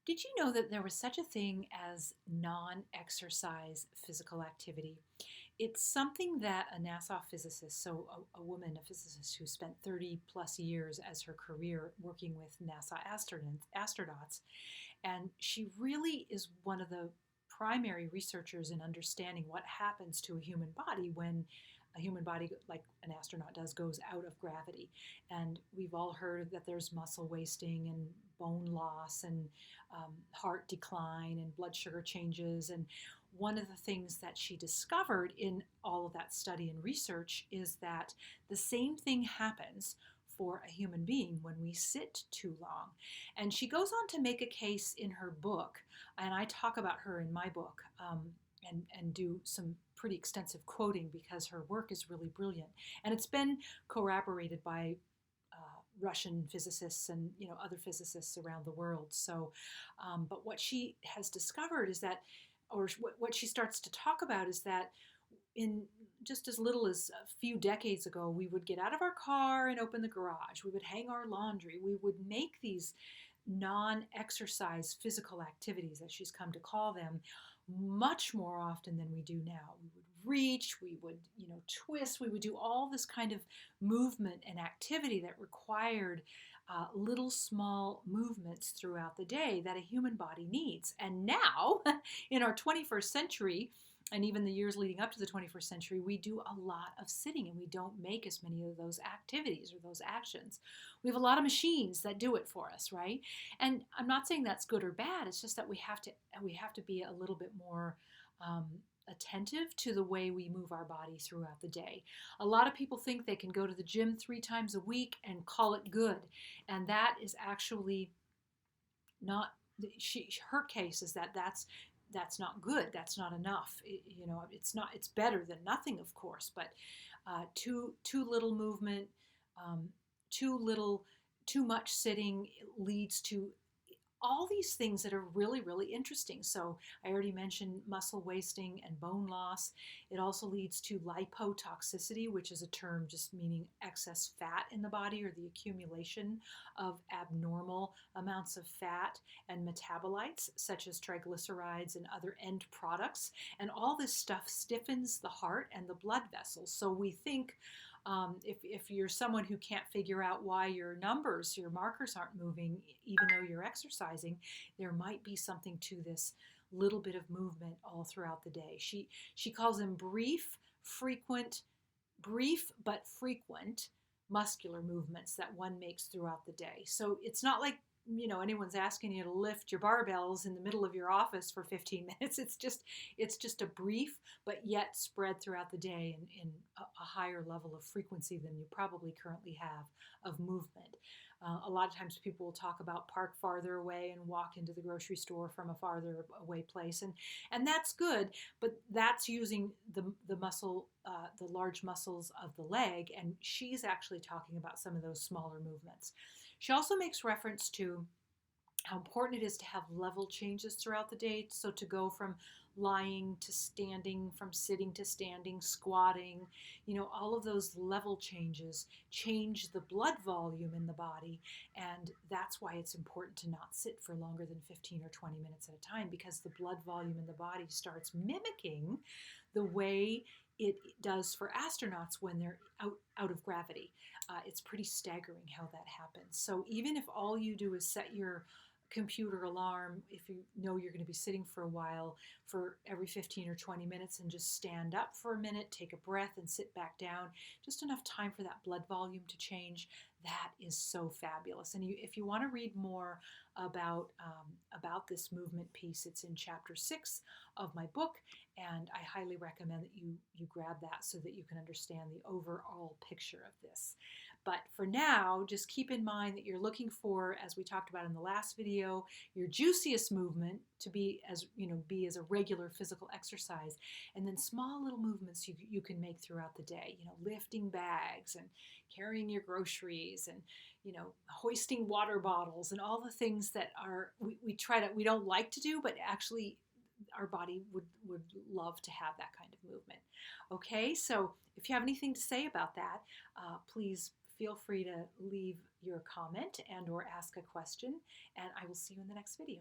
Did you know that there was such a thing as non-exercise physical activity? It's something that a NASA physicist, so a woman, a physicist who spent 30 plus years as her career working with NASA astronauts, and she really is one of the primary researchers in understanding what happens to a human body when a human body, like an astronaut does, goes out of gravity. And we've all heard that there's muscle wasting and bone loss and heart decline and blood sugar changes. And one of the things that she discovered in all of that study and research is that the same thing happens for a human being when we sit too long. And she goes on to make a case in her book, and I talk about her in my book, and do some pretty extensive quoting because her work is really brilliant. And it's been corroborated by Russian physicists and other physicists around the world. So, but what she has discovered is that, or what she starts to talk about is that in just as little as a few decades ago, we would get out of our car and open the garage. We would hang our laundry. We would make these non exercise physical activities, as she's come to call them, much more often than we do now. We would reach, we would, twist, we would do all this kind of movement and activity that required little small movements throughout the day that a human body needs. And now, in our 21st century, and even the years leading up to the 21st century, we do a lot of sitting and we don't make as many of those activities or those actions. We have a lot of machines that do it for us, right? And I'm not saying that's good or bad. It's just that we have to be a little bit more um, attentive to the way we move our body throughout the day. A lot of people think they can go to the gym 3 times a week and call it good, and that is actually not. Her case is that that's not good. That's not enough. It's not. It's better than nothing, of course. But too little movement, um, too little, too much sitting leads to all these things that are really, really interesting. So I already mentioned muscle wasting and bone loss. It also leads to lipotoxicity, which is a term just meaning excess fat in the body or the accumulation of abnormal amounts of fat and metabolites, such as triglycerides and other end products. And all this stuff stiffens the heart and the blood vessels. So we think if you're someone who can't figure out why your numbers, your markers aren't moving, even though you're exercising, there might be something to this little bit of movement all throughout the day. She calls them brief but frequent muscular movements that one makes throughout the day. So it's not like anyone's asking you to lift your barbells in the middle of your office for 15 minutes. It's just a brief but yet spread throughout the day in a higher level of frequency than you probably currently have of movement. A lot of times people will talk about park farther away and walk into the grocery store from a farther away place, and that's good, but that's using the muscle, the large muscles of the leg, and she's actually talking about some of those smaller movements. She also makes reference to how important it is to have level changes throughout the day. So to go from lying to standing, from sitting to standing, squatting, all of those level changes change the blood volume in the body. And that's why it's important to not sit for longer than 15 or 20 minutes at a time, because the blood volume in the body starts mimicking the way it does for astronauts when they're out of gravity. It's pretty staggering how that happens. So even if all you do is set your computer alarm, if you know you're going to be sitting for a while, for every 15 or 20 minutes, and just stand up for a minute, take a breath, and sit back down, just enough time for that blood volume to change, that is so fabulous. And if you want to read more about this movement piece, it's in chapter 6 of my book, and I highly recommend that you grab that so that you can understand the overall picture of this. But for now, just keep in mind that you're looking for, as we talked about in the last video, your juiciest movement to be as a regular physical exercise, and then small little movements you can make throughout the day. Lifting bags and carrying your groceries and hoisting water bottles and all the things that we don't like to do, but actually our body would love to have that kind of movement. Okay, so if you have anything to say about that, please feel free to leave your comment and or ask a question, and I will see you in the next video.